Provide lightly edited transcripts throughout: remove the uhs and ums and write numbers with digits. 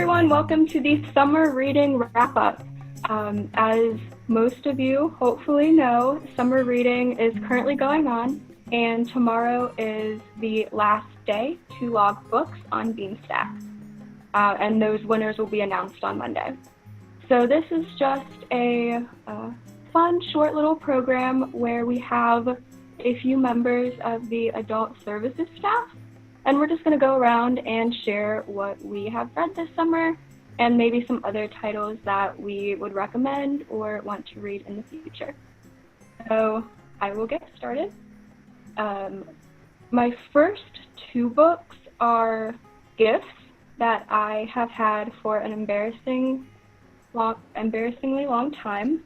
everyone, welcome to the summer reading wrap-up. As most of you hopefully know, summer reading is currently going on, and tomorrow is the last day to log books on Beanstack, and those winners will be announced on Monday. So this is just a fun, short little program where we have a few members of the adult services staff, and we're just going to go around and share what we have read this summer and maybe some other titles that we would recommend or want to read in the future. So I will get started. My first two books are gifts that I have had for an embarrassingly long time.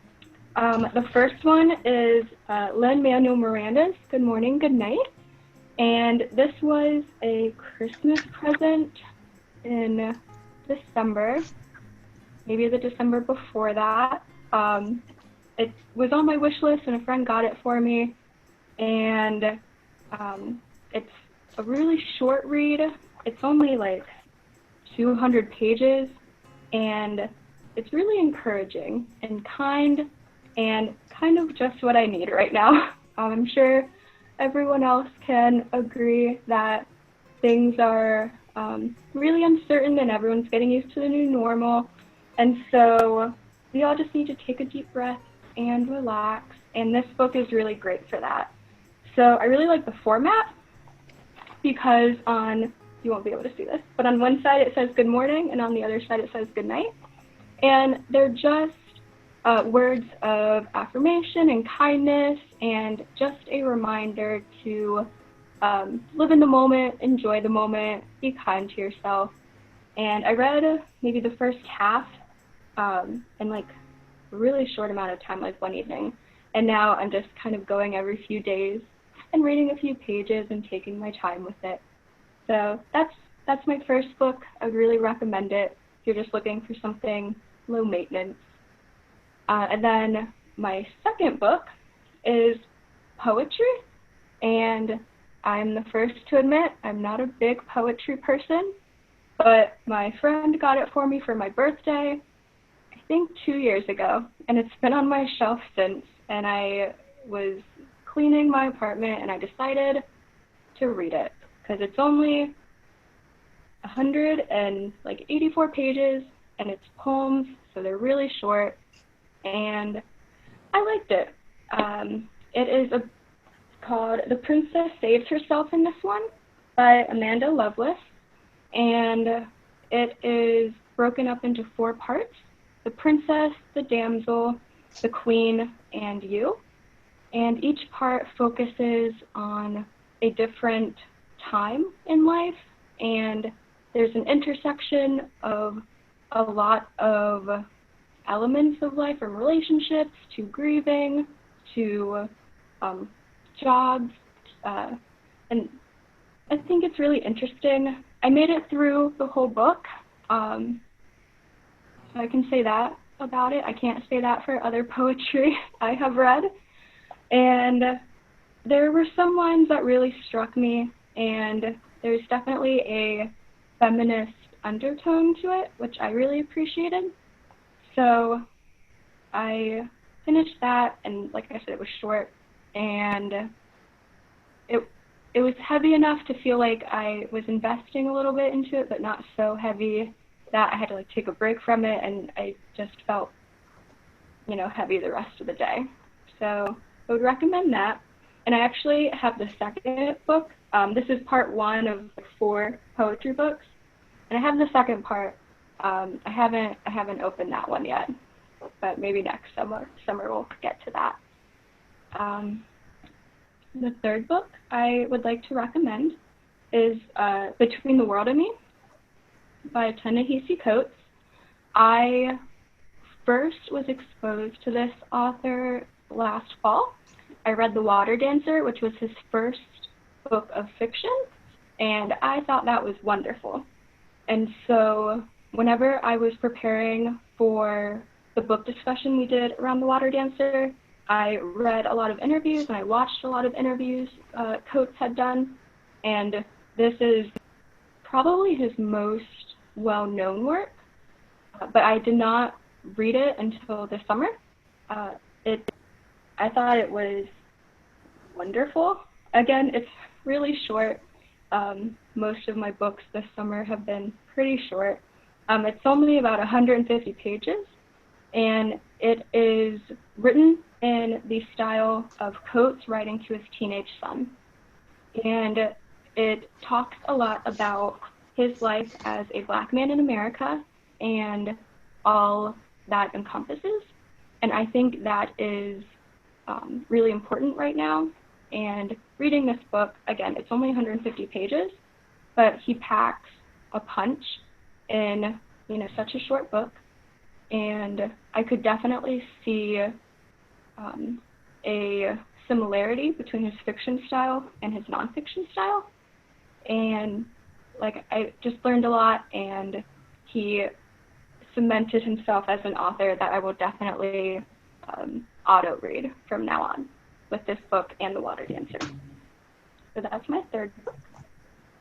The first one is Lin-Manuel Miranda's Good Morning, Good Night. And this was a Christmas present in December, maybe the December before that. It was on my wish list and a friend got it for me. And it's a really short read. It's only like 200 pages, and it's really encouraging and kind of just what I need right now. I'm sure everyone else can agree that things are really uncertain and everyone's getting used to the new normal. And so we all just need to take a deep breath and relax. And this book is really great for that. So I really like the format because you won't be able to see this, but on one side it says good morning and on the other side it says good night. And they're just words of affirmation and kindness, and just a reminder to live in the moment, enjoy the moment, be kind to yourself. And I read maybe the first half in like a really short amount of time, like one evening. And now I'm just kind of going every few days and reading a few pages and taking my time with it. So that's my first book. I would really recommend it if you're just looking for something low maintenance. And then my second book is poetry, and I'm the first to admit I'm not a big poetry person, but my friend got it for me for my birthday, I think 2 years ago, and it's been on my shelf since, and I was cleaning my apartment and I decided to read it because it's only 184 pages and it's poems, so they're really short. And I liked it. It is called The Princess Saves Herself in This One by Amanda Lovelace, and it is broken up into 4 parts: the princess, the damsel, the queen, and you. And each part focuses on a different time in life, and there's an intersection of a lot of elements of life, from relationships to grieving to jobs, and I think it's really interesting. I made it through the whole book, so I can say that about it. I can't say that for other poetry I have read. And there were some lines that really struck me, and there's definitely a feminist undertone to it, which I really appreciated. So I finished that, and like I said, it was short, and it was heavy enough to feel like I was investing a little bit into it, but not so heavy that I had to like take a break from it, and I just felt, heavy the rest of the day. So I would recommend that. And I actually have the second book. This is part 1 of 4 poetry books, and I have the second part. I haven't opened that one yet, but maybe next summer we'll get to that. The third book I would like to recommend is Between the World and Me by Ta-Nehisi Coates. I first was exposed to this author last fall. I read The Water Dancer, which was his first book of fiction, and I thought that was wonderful. And so whenever I was preparing for the book discussion we did around The Water Dancer, I read a lot of interviews and I watched a lot of interviews Coates had done, and this is probably his most well-known work. but I did not read it until this summer. I thought it was wonderful. Again, it's really short. Most of my books this summer have been pretty short. It's only about 150 pages, and it is written in the style of Coates writing to his teenage son. And it talks a lot about his life as a Black man in America and all that encompasses. And I think that is really important right now. And reading this book, again, it's only 150 pages, but he packs a punch in, you know, such a short book. And I could definitely see a similarity between his fiction style and his nonfiction style. And like, I just learned a lot, and he cemented himself as an author that I will definitely auto read from now on with this book and The Water Dancer. So that's my third book.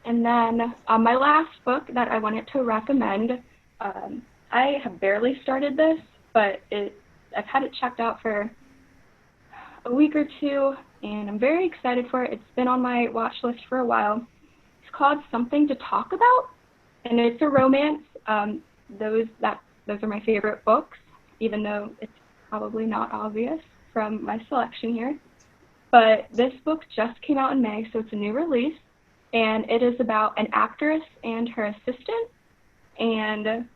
And then my last book that I wanted to recommend, I have barely started this, but I've had it checked out for a week or two, and I'm very excited for it. It's been on my watch list for a while. It's called Something to Talk About, and it's a romance. Those are my favorite books, even though it's probably not obvious from my selection here. But this book just came out in May, so it's a new release, and it is about an actress and her assistant, and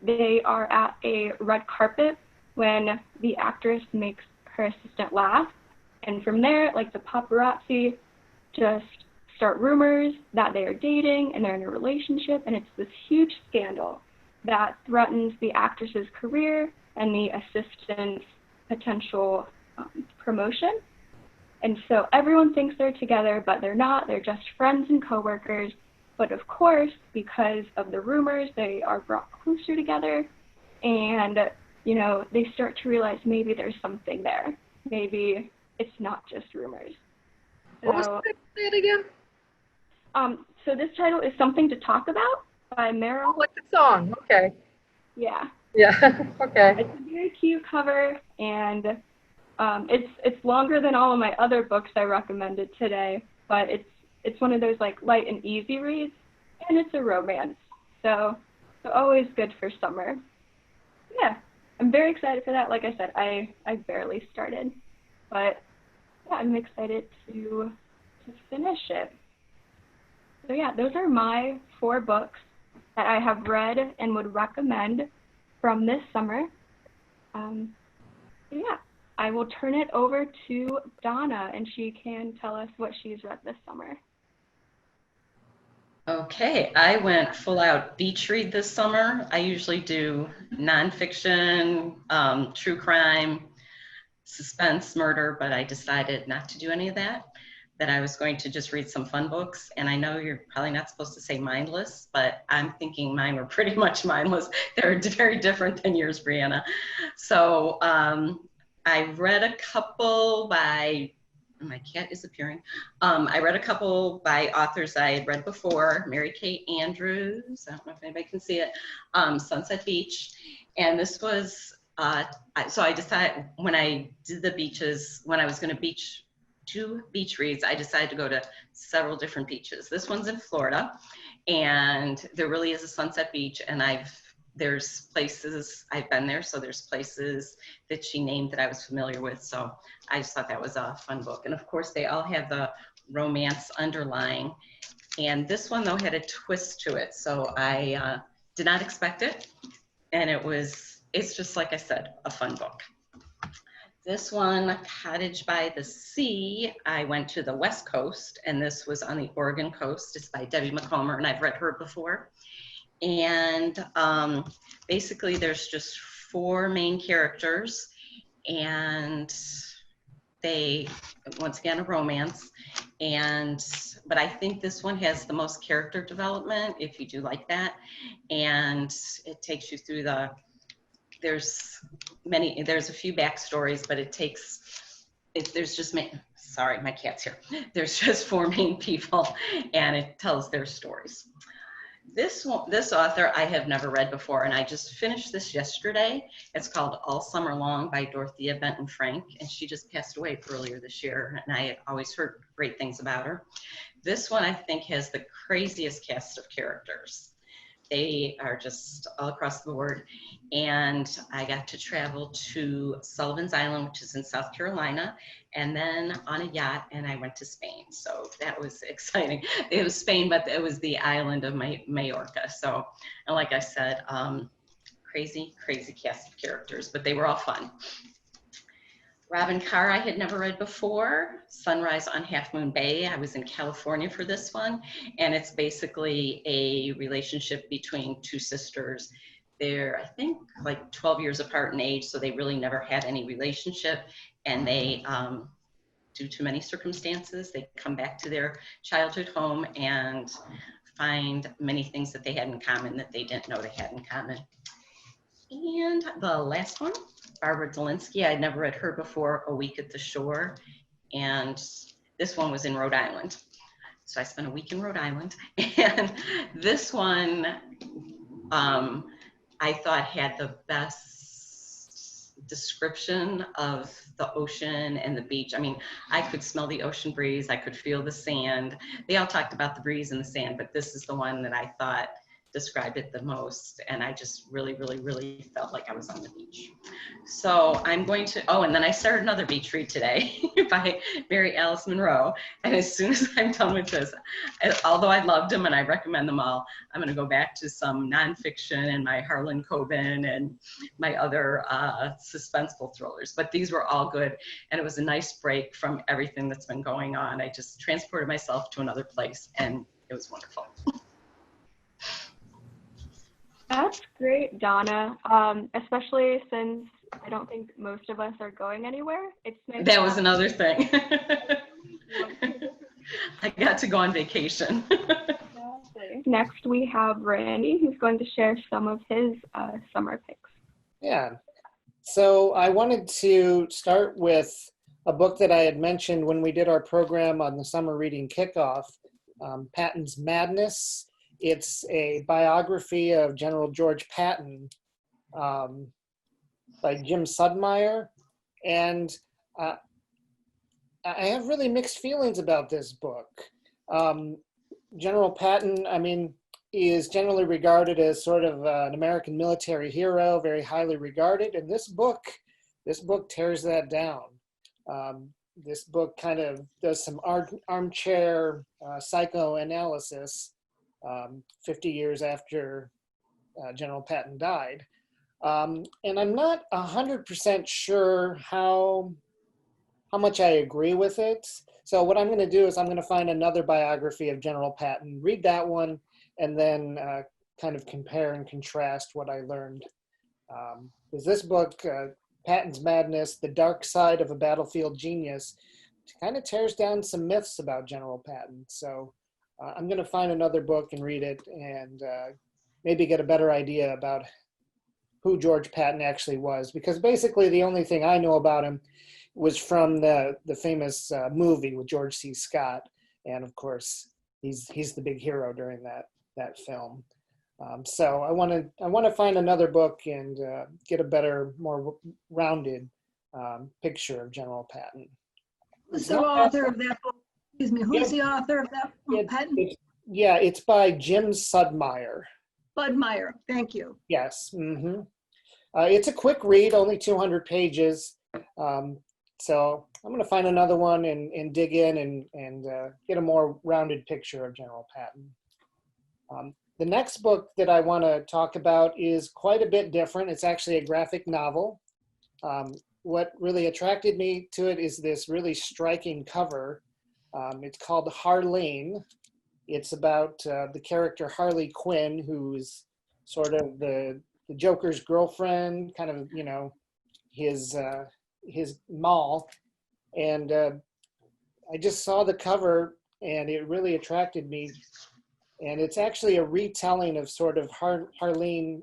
they are at a red carpet when the actress makes her assistant laugh, and from there, like, the paparazzi just start rumors that they are dating and they're in a relationship, and it's this huge scandal that threatens the actress's career and the assistant's potential promotion. And so everyone thinks they're together, but they're not. They're just friends and coworkers. But of course, because of the rumors, they are brought closer together, and, you know, they start to realize maybe there's something there. Maybe it's not just rumors. What was the name again? So this title is Something to Talk About by Meryl. Oh, like the song. Okay. Yeah. Yeah. Okay. It's a very cute cover, and it's longer than all of my other books I recommended today, but it's one of those, like, light and easy reads, and it's a romance, so always good for summer. Yeah, I'm very excited for that. Like I said, I barely started, but yeah, I'm excited to finish it. So yeah, those are my 4 books that I have read and would recommend from this summer. Yeah, I will turn it over to Donna, and she can tell us what she's read this summer. Okay, I went full out beach read this summer. I usually do nonfiction, true crime, suspense, murder, but I decided not to do any of that, that I was going to just read some fun books. And I know you're probably not supposed to say mindless, but I'm thinking mine were pretty much mindless. They're very different than yours, Brianna. So I read a couple by, my cat is appearing. I read a couple by authors I had read before, Mary Kay Andrews, I don't know if anybody can see it, Sunset Beach. And this was, so I decided when I did the beaches, when I was gonna do beach reads, I decided to go to several different beaches. This one's in Florida, and there really is a Sunset Beach, and there's places, I've been there, so there's places that she named that I was familiar with, so I just thought that was a fun book. And of course, they all have the romance underlying, and this one, though, had a twist to it, so I did not expect it, and it's just, like I said, a fun book. This one, Cottage by the Sea, I went to the West Coast, and this was on the Oregon coast. It's by Debbie MacComber, and I've read her before. And basically there's just 4 main characters, and they, once again, a romance. But I think this one has the most character development, if you do like that. And it takes you through there's a few backstories, but there's just, sorry, my cat's here. There's just 4 main people, and it tells their stories. This one, this author I have never read before, and I just finished this yesterday. It's called All Summer Long by Dorothea Benton Frank, and she just passed away earlier this year, and I had always heard great things about her. This one I think has the craziest cast of characters. They are just all across the board. And I got to travel to Sullivan's Island, which is in South Carolina, and then on a yacht, and I went to Spain. So that was exciting. It was Spain, but it was the island of Majorca. So, and like I said, crazy, crazy cast of characters, but they were all fun. ROBYN CARR I had never read before, Sunrise on Half Moon Bay. I was in California for this one, and it's basically a relationship between two sisters. They're, I think, like 12 years apart in age, so they really never had any relationship, and they, due to many circumstances, they come back to their childhood home and find many things that they had in common that they didn't know they had in common. And the last one, Barbara Delinsky. I'd never read her before, A Week at the Shore. And this one was in Rhode Island. So I spent a week in Rhode Island. And this one, I thought had the best description of the ocean and the beach. I mean, I could smell the ocean breeze. I could feel the sand. They all talked about the breeze and the sand, but this is the one that I thought described it the most, and I just really, really, really felt like I was on the beach. So I'm going to, oh, and then I started another beach read today by Mary Alice Monroe, and as soon as I'm done with this, although I loved them and I recommend them all, I'm going to go back to some nonfiction and my Harlan Coben and my other suspenseful thrillers, but these were all good, and it was a nice break from everything that's been going on. I just transported myself to another place, and it was wonderful. That's great, Donna, especially since I don't think most of us are going anywhere. It's nice. That was another thing. I got to go on vacation. Next, we have Randy, who's going to share some of his summer picks. Yeah. So I wanted to start with a book that I had mentioned when we did our program on the summer reading kickoff, Patton's Madness. It's a biography of General George Patton by Jim Sudmeyer. And I have really mixed feelings about this book. General Patton, I mean, is generally regarded as sort of an American military hero, very highly regarded. And this book tears that down. This book kind of does some armchair psychoanalysis 50 years after General Patton died. And I'm not 100% sure how much I agree with it. So what I'm going to do is I'm going to find another biography of General Patton, read that one, and then kind of compare and contrast what I learned. Because this book, Patton's Madness, The Dark Side of a Battlefield Genius, kind of tears down some myths about General Patton. So I'm going to find another book and read it and maybe get a better idea about who George Patton actually was. Because basically the only thing I know about him was from the famous movie with George C. Scott. And of course, he's the big hero during that film. So I want to find another book and get a better, more rounded picture of General Patton. Who's the author of that book? Excuse me, who's the author of that book, Patton? It's by Jim Sudmeyer. Budmeyer, thank you. Yes. Mm-hmm. It's a quick read, only 200 pages. So I'm going to find another one and dig in and get a more rounded picture of General Patton. The next book that I want to talk about is quite a bit different. It's actually a graphic novel. What really attracted me to it is this really striking cover. It's called Harleen. It's about the character Harley Quinn, who's sort of the Joker's girlfriend, kind of, you know, his Moll. And I just saw the cover and it really attracted me. And it's actually a retelling of sort of Harleen,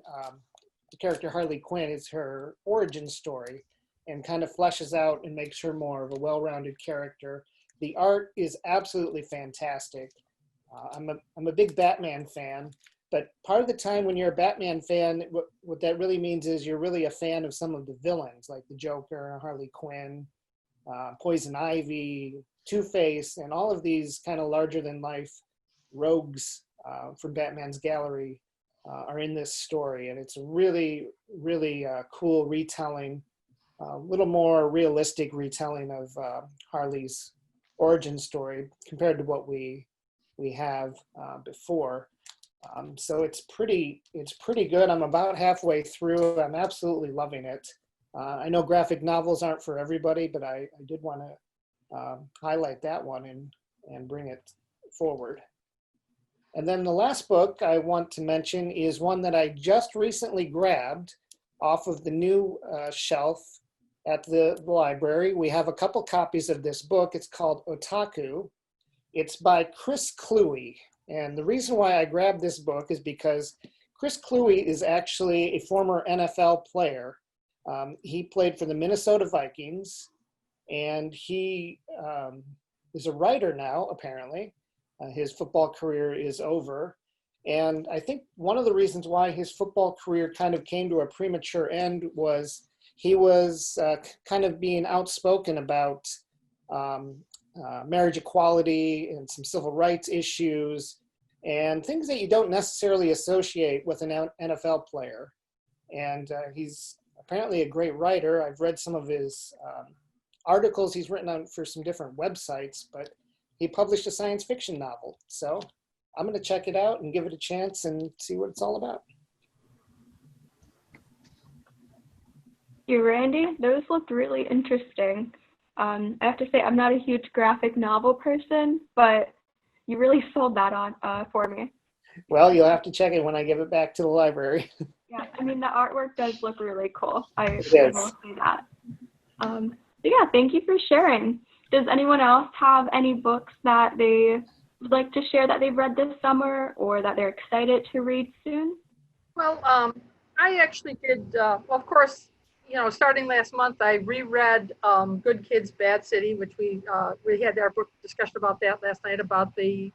the character Harley Quinn. Is her origin story and kind of fleshes out and makes her more of a well-rounded character. The art is absolutely fantastic. I'm a big Batman fan, but part of the time when you're a Batman fan, what that really means is you're really a fan of some of the villains, like the Joker, Harley Quinn, Poison Ivy, Two-Face, and all of these kind of larger-than-life rogues from Batman's gallery are in this story. And it's a really, really cool retelling, a little more realistic retelling of Harley's origin story compared to what we have before. So it's pretty good. I'm about halfway through. I'm absolutely loving it. I know graphic novels aren't for everybody, but I did want to highlight that one and bring it forward. And then the last book I want to mention is one that I just recently grabbed off of the new shelf at the library. We have a couple copies of this book. It's called Otaku. It's by Chris Kluwe. And the reason why I grabbed this book is because Chris Kluwe is actually a former NFL player. He played for the Minnesota Vikings, and he is a writer now, apparently. His football career is over. And I think one of the reasons why his football career kind of came to a premature end was he was kind of being outspoken about marriage equality and some civil rights issues and things that you don't necessarily associate with an NFL player. And he's apparently a great writer. I've read some of his articles he's written on for some different websites, but he published a science fiction novel. So I'm going to check it out and give it a chance and see what it's all about. You, Randy, those looked really interesting. I have to say, I'm not a huge graphic novel person, but you really sold that on for me. Well, you'll have to check it when I give it back to the library. Yeah, I mean, the artwork does look really cool. I will Yes. say that. So yeah, thank you for sharing. Does anyone else have any books that they would like to share that they've read this summer or that they're excited to read soon? Well, I actually did, well, of course, you know, starting last month, I reread Good Kids, Bad City, which we had our book discussion about that last night, about the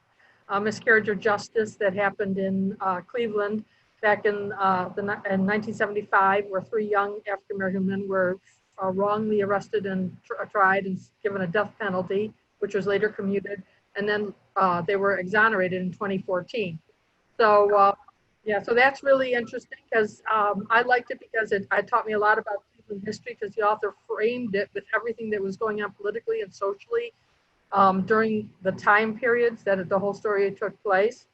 miscarriage of justice that happened in Cleveland back in 1975, where 3 young African-American men were wrongly arrested and tried and given a death penalty, which was later commuted, and then they were exonerated in 2014. So yeah, so that's really interesting because I liked it because it taught me a lot about Cleveland history, because the author framed it with everything that was going on politically and socially during the time periods that the whole story took place.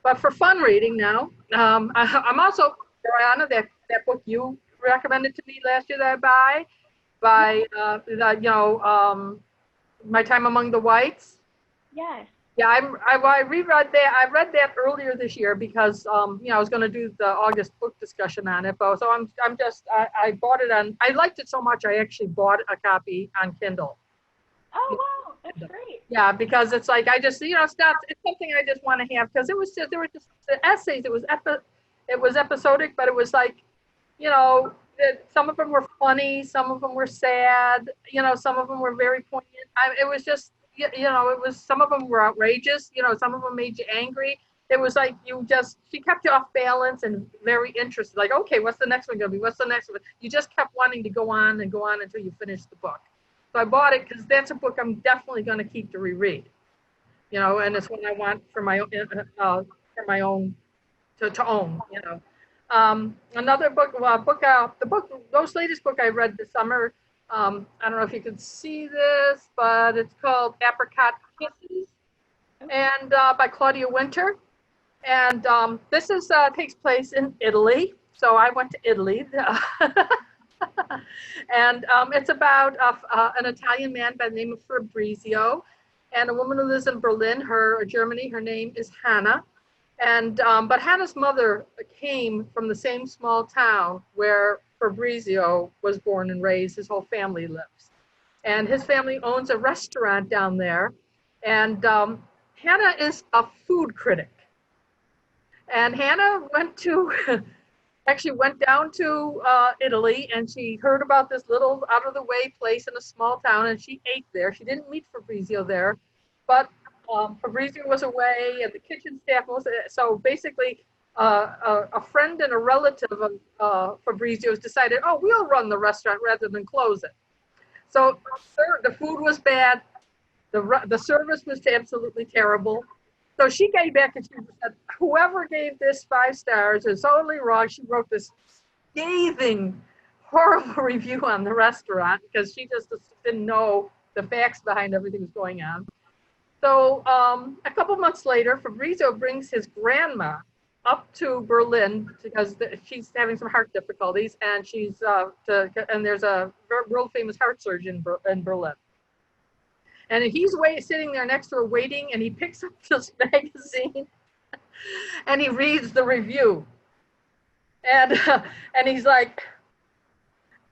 But for fun reading now, I'm also, Brianna, that book you recommended to me last year that I by My Time Among the Whites. Yes. Yeah, I reread that. I read that earlier this year because I was going to do the August book discussion on it. But so I bought it on. I liked it so much I actually bought a copy on Kindle. Oh wow, that's great. Yeah, because it's like it's something I just want to have, because there were just the essays. It was episodic, but it was like, some of them were funny, some of them were sad, some of them were very poignant. It was just, it was, some of them were outrageous, some of them made you angry. It was like she kept you off balance and very interested. Like, okay, what's the next one going to be? What's the next one? You just kept wanting to go on and go on until you finished the book. So I bought it because that's a book I'm definitely going to keep to reread, and it's one I want for my own to own, Another book, most latest book I read this summer. I don't know if you can see this, but it's called Apricot Kisses, and by Claudia Winter. And this takes place in Italy. So I went to Italy. And it's about an Italian man by the name of Fabrizio and a woman who lives in Berlin, Germany. Her name is Hannah. And but Hannah's mother came from the same small town where Fabrizio was born and raised. His whole family lives. And his family owns a restaurant down there. And Hannah is a food critic. And Hannah actually went down to Italy, and she heard about this little out-of-the-way place in a small town, and she ate there. She didn't meet Fabrizio there, but Fabrizio was away, and the kitchen staff was. So basically, a friend and a relative of Fabrizio's decided, oh, we'll run the restaurant rather than close it. So the food was bad. The service was absolutely terrible. So she came back and she said, whoever gave this 5 stars is totally wrong. She wrote this scathing, horrible review on the restaurant because she just didn't know the facts behind everything that was going on. So a couple months later, Fabrizio brings his grandma up to Berlin because she's having some heart difficulties, and and there's a world famous heart surgeon in Berlin. And he's sitting there next to her waiting, and he picks up this magazine and he reads the review. And he's like,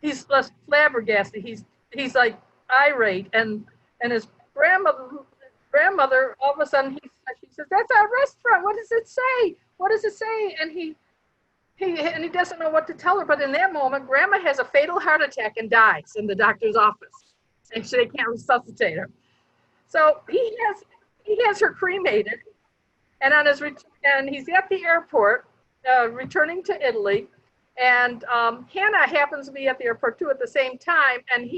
he's flabbergasted. He's like irate, and his grandmother all of a sudden she says, "That's our restaurant. What does it say? What does it say?" And he doesn't know what to tell her. But in that moment, Grandma has a fatal heart attack and dies in the doctor's office, and so they can't resuscitate her. So he has her cremated, and he's at the airport returning to Italy, and Hannah happens to be at the airport too at the same time, and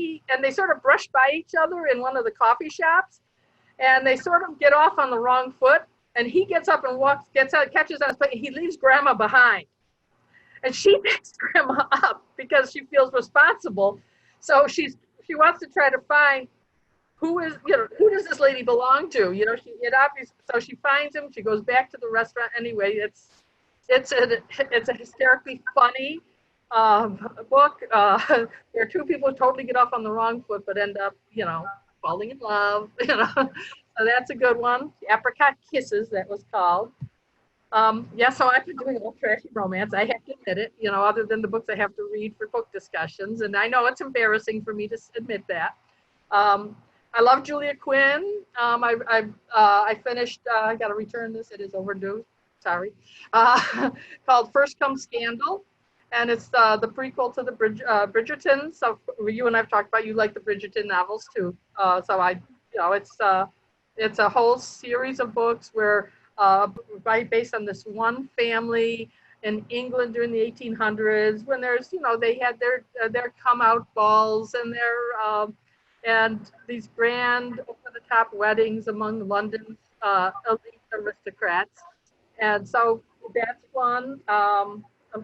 they sort of brush by each other in one of the coffee shops, and they sort of get off on the wrong foot, and he gets up and catches on his plate, and he leaves Grandma behind, and she picks Grandma up because she feels responsible. So she wants to try to find who does this lady belong to? So she finds him. She goes back to the restaurant anyway. It's a hysterically funny book. There are 2 people who totally get off on the wrong foot, but end up, falling in love. So that's a good one. The Apricot Kisses, that was called. So I've been doing a little trashy romance. I have to admit it. Other than the books I have to read for book discussions, and I know it's embarrassing for me to admit that. I love Julia Quinn. I finished. I got to return this. It is overdue. Sorry. Called First Comes Scandal, and it's the prequel to the Bridgerton. So you and I've talked about you like the Bridgerton novels too. It's a whole series of books where based on this one family in England during the 1800s when there's they had their come out balls and and these grand over-the-top weddings among London's elite aristocrats. And so that's one, a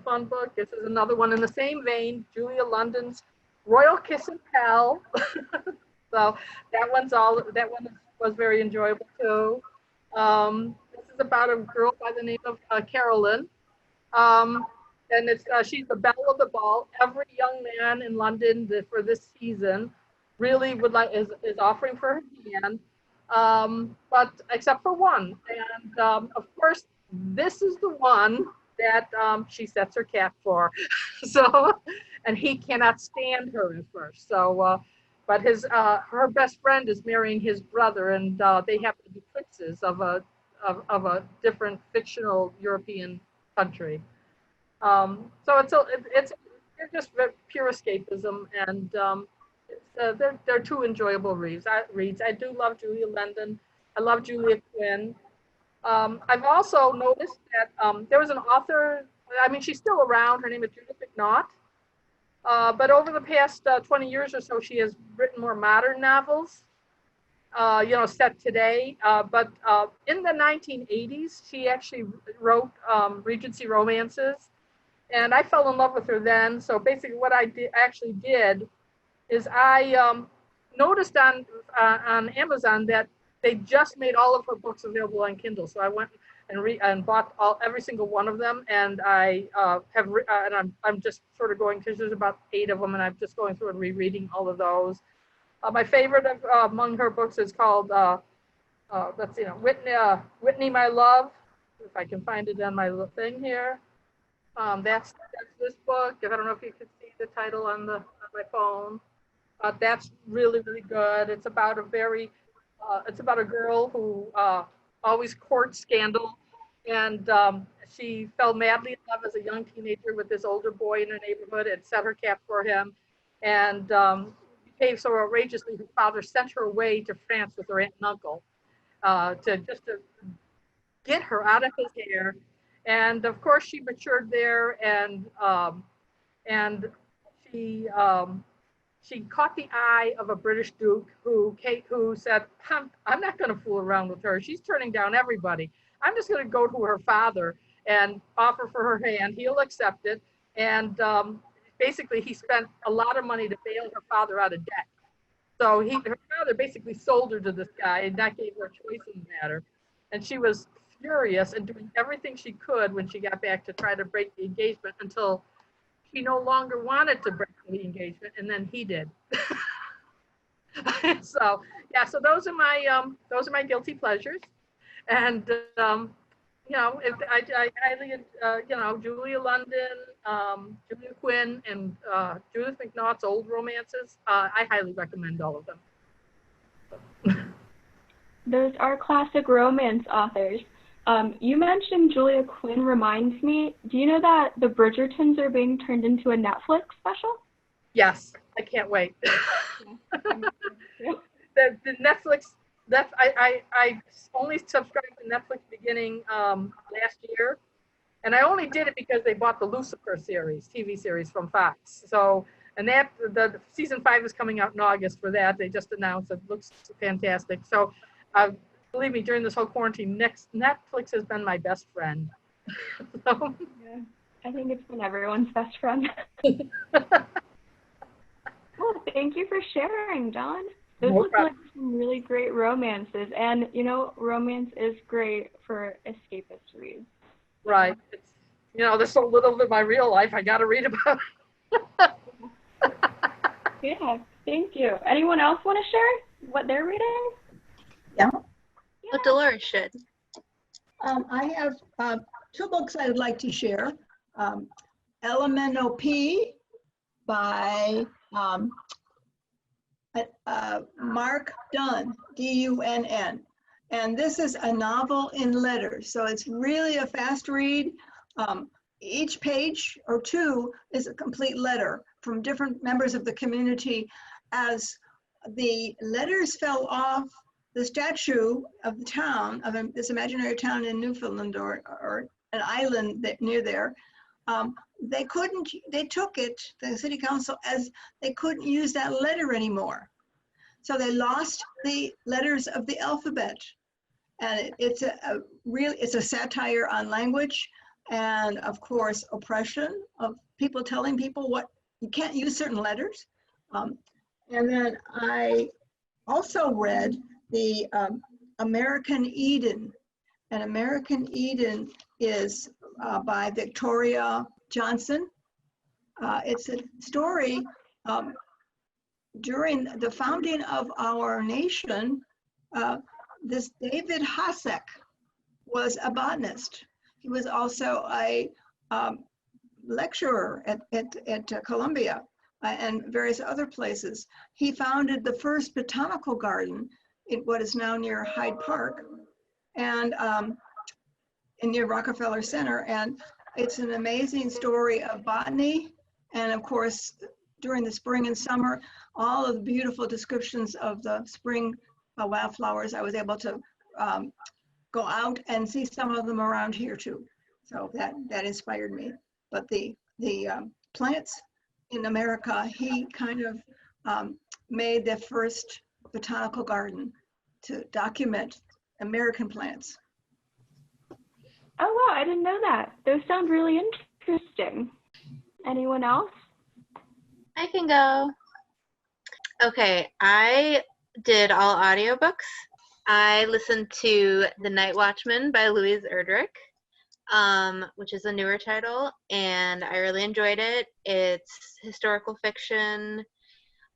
fun book. This is another one in the same vein, Julia London's Royal Kiss and Tell. So that one was very enjoyable too. This is about a girl by the name of Carolyn. And she's the belle of the ball. Every young man in London for this season really is offering for her hand, but except for one. And of course, this is the one that she sets her cap for. And he cannot stand her at first. So, but her best friend is marrying his brother, and they happen to be princes of a different fictional European country. So they're just pure escapism, and they're 2 enjoyable reads. I do love Julia London. I love Julia Quinn. I've also noticed that there was an author, she's still around, her name is Judith McNaught, but over the past 20 years or so, she has written more modern novels, set today, but in the 1980s, she actually wrote Regency romances, and I fell in love with her then. So basically what I actually did is I noticed on Amazon that they just made all of her books available on Kindle. So I went and bought every single one of them, and I'm just sort of going, because there's about 8 of them, and I'm just going through and rereading all of those. My favorite among her books is called Whitney, My Love. If I can find it on my little thing here. That's this book. I don't know if you can see the title on my phone. That's really, really good. It's about a girl who always courts scandal, and she fell madly in love as a young teenager with this older boy in her neighborhood and set her cap for him, and behaved so outrageously her father sent her away to France with her aunt and uncle to get her out of his hair. And of course she matured there, and she caught the eye of a British Duke who said, I'm not going to fool around with her. She's turning down everybody. I'm just going to go to her father and offer for her hand. He'll accept it. And basically, he spent a lot of money to bail her father out of debt. So her father basically sold her to this guy and not gave her a choice in the matter. And she was furious and doing everything she could when she got back to try to break the engagement until she no longer wanted to break the engagement, and then he did. So yeah, so those are my guilty pleasures, and you know, if I highly you know, Julia London, Julia Quinn, and Judith McNaught's old romances. I highly recommend all of them. Those are classic romance authors. You mentioned Julia Quinn reminds me, do you know that the Bridgertons are being turned into a Netflix special? Yes, I can't wait. The Netflix, I only subscribed to Netflix beginning last year, and I only did it because they bought the Lucifer series, TV series from Fox. So, and that the season 5 is coming out in August for that. They just announced it. Looks fantastic. So, believe me, during this whole quarantine, Netflix has been my best friend. So. Yeah, I think it's been everyone's best friend. Well, thank you for sharing, Dawn. Those look like some really great romances. And, you know, romance is great for escapist reads. Right. It's, you know, there's so little of my real life I got to read about. Yeah, thank you. Anyone else want to share what they're reading? Yeah. Well, Dolores should. I have 2 books I would like to share. Elemental P by Mark Dunn, D-U-N-N. And this is a novel in letters, so it's really a fast read. Each page or 2 is a complete letter from different members of the community. As the letters fell off the statue of the town, of this imaginary town in Newfoundland or an island near there, they took it, the city council, as they couldn't use that letter anymore. So they lost the letters of the alphabet. And it's a satire on language and, of course, oppression of people, telling people what, you can't use certain letters. And then I also read the American Eden. And American Eden is by Victoria Johnson. It's a story during the founding of our nation. This David Hasek was a botanist. He was also a lecturer at Columbia and various other places. He founded the first botanical garden in what is now near Hyde Park and near Rockefeller Center. And it's an amazing story of botany. And of course, during the spring and summer, all of the beautiful descriptions of the spring wildflowers. I was able to go out and see some of them around here too. So that inspired me. But the plants in America, he kind of made the first botanical garden to document American plants. Oh, wow, I didn't know that. Those sound really interesting. Anyone else? I can go. Okay, I did all audiobooks. I listened to The Night Watchman by Louise Erdrich, which is a newer title, and I really enjoyed it. It's historical fiction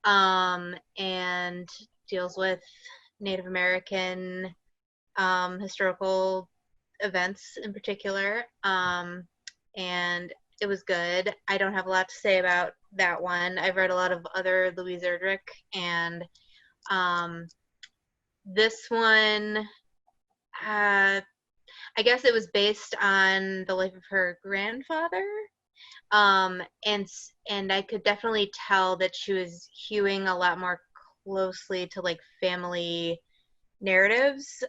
and deals with Native American historical events in particular, and it was good. I don't have a lot to say about that one. I've read a lot of other Louise Erdrich, and this one, I guess it was based on the life of her grandfather, and I could definitely tell that she was hewing a lot more closely to like family narratives.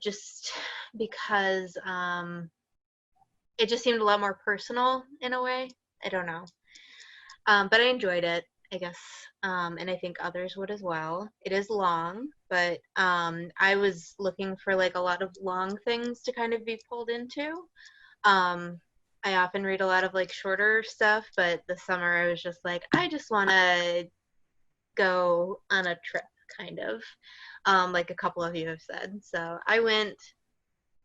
just because it just seemed a lot more personal in a way. I don't know. But I enjoyed it, I guess, and I think others would as well. It is long, but I was looking for like a lot of long things to kind of be pulled into. I often read a lot of like shorter stuff, but this summer I was just like, I just want to go on a trip, kind of, like a couple of you have said. So I went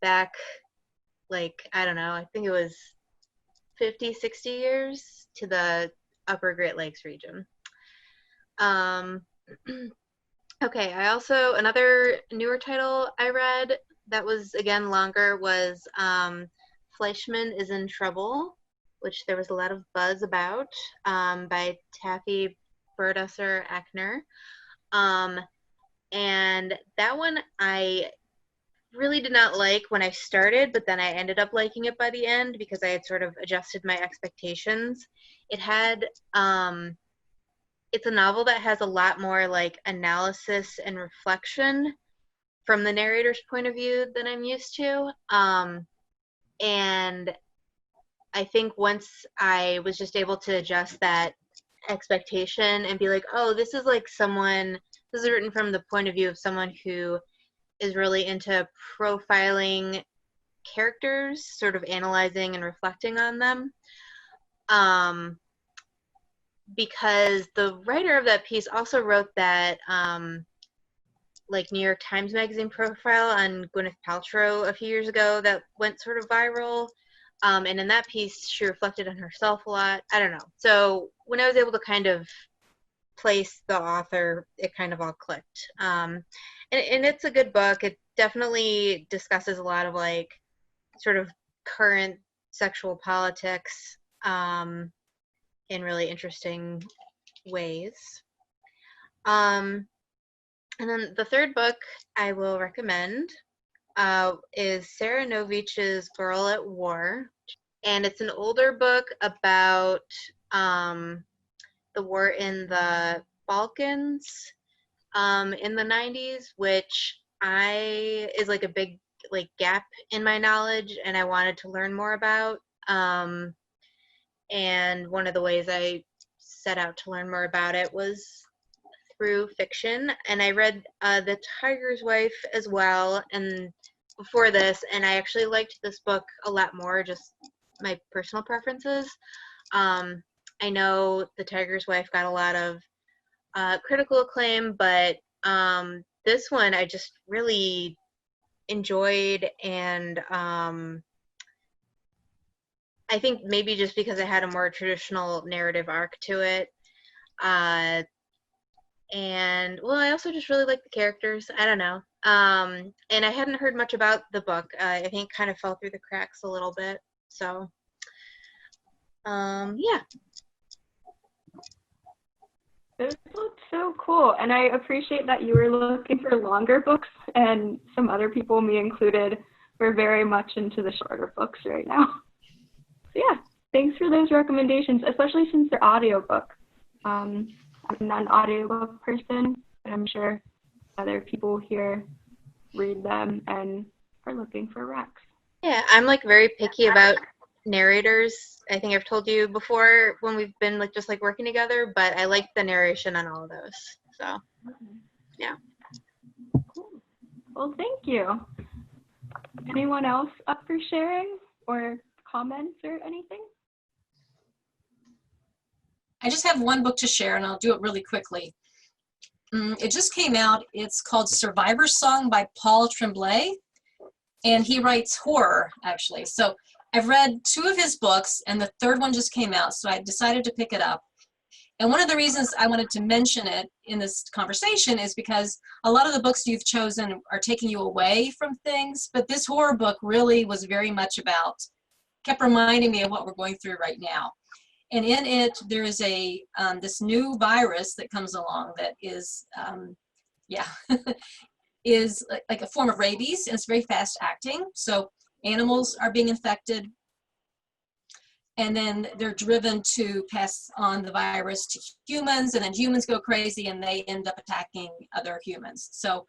back, like, I don't know, I think it was 50, 60 years to the Upper Great Lakes region. Okay, I also, another newer title I read that was, again, longer was Fleischman is in Trouble, which there was a lot of buzz about, by Taffy Burdesser Ackner. And that one I really did not like when I started, but then I ended up liking it by the end because I had sort of adjusted my expectations. It had, it's a novel that has a lot more like analysis and reflection from the narrator's point of view than I'm used to. And I think once I was just able to adjust that expectation and be like, oh, this is like someone, this is written from the point of view of someone who is really into profiling characters, sort of analyzing and reflecting on them. Because the writer of that piece also wrote that like New York Times Magazine profile on Gwyneth Paltrow a few years ago that went sort of viral. And in that piece, she reflected on herself a lot. I don't know. So when I was able to kind of place the author, it kind of all clicked. And it's a good book. It definitely discusses a lot of like sort of current sexual politics in really interesting ways. And then the third book I will recommend is Sarah Novich's Girl at War. And it's an older book about the war in the Balkans in the 90s, which is like a big like gap in my knowledge, and I wanted to learn more about. And one of the ways I set out to learn more about it was through fiction. And I read The Tiger's Wife as well, and before this, and I actually liked this book a lot more, just my personal preferences. I know The Tiger's Wife got a lot of critical acclaim, but this one I just really enjoyed, and I think maybe just because it had a more traditional narrative arc to it. And well, I also just really like the characters. I don't know. And I hadn't heard much about the book. I think it kind of fell through the cracks a little bit. So, yeah. Those look so cool, and I appreciate that you were looking for longer books, and some other people, me included, were very much into the shorter books right now. So yeah, thanks for those recommendations, especially since they're audiobook. I'm not an audiobook person, but I'm sure other people here read them and are looking for recs. Yeah, I'm like very picky about narrators. I think I've told you before when we've been like just like working together, but I like the narration on all of those. So yeah. Cool. Well, thank you. Anyone else up for sharing or comments or anything? I just have one book to share, and I'll do it really quickly. It just came out. It's called Survivor's Song by Paul Tremblay, and he writes horror, actually. So I've read 2 of his books, and the 3rd one just came out, so I decided to pick it up. And one of the reasons I wanted to mention it in this conversation is because a lot of the books you've chosen are taking you away from things, but this horror book really was very much about, kept reminding me of what we're going through right now. And in it, there is this new virus that comes along that is, is like a form of rabies, and it's very fast acting. So animals are being infected, and then they're driven to pass on the virus to humans, and then humans go crazy and they end up attacking other humans. So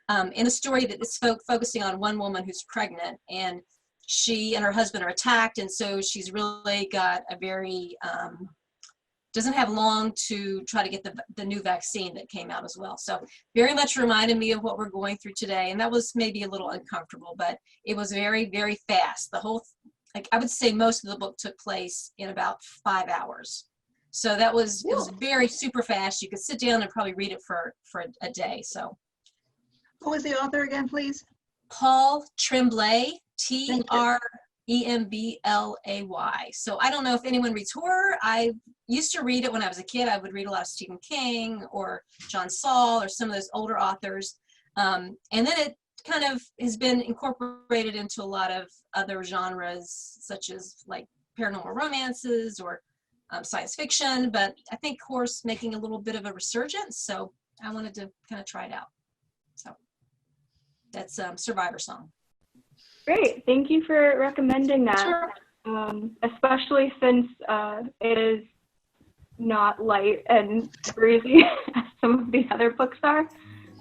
in a story that is focusing on one woman who's pregnant, and she and her husband are attacked, and so she's really got a very, doesn't have long to try to get the new vaccine that came out as well. So very much reminded me of what we're going through today, and that was maybe a little uncomfortable, but it was very, very fast. The whole, like I would say most of the book took place in about 5 hours. So that was, it was very super fast. You could sit down and probably read it for a day, so. Who was the author again, please? Paul Tremblay, Tremblay. So I don't know if anyone reads horror. I used to read it when I was a kid. I would read a lot of Stephen King or John Saul or some of those older authors. And then it kind of has been incorporated into a lot of other genres, such as like paranormal romances or science fiction. But I think horror's making a little bit of a resurgence. So I wanted to kind of try it out. So that's Survivor Song. Great, thank you for recommending that. Sure. Especially since it is not light and breezy as some of the other books are.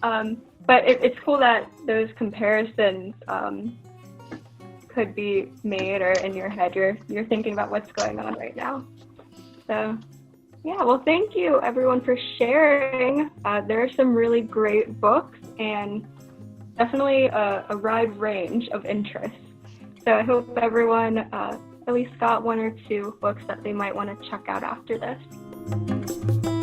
But it's cool that those comparisons could be made, or in your head you're thinking about what's going on right now. So yeah, well, thank you everyone for sharing. There are some really great books and definitely a wide range of interests. So I hope everyone at least got one or two books that they might want to check out after this.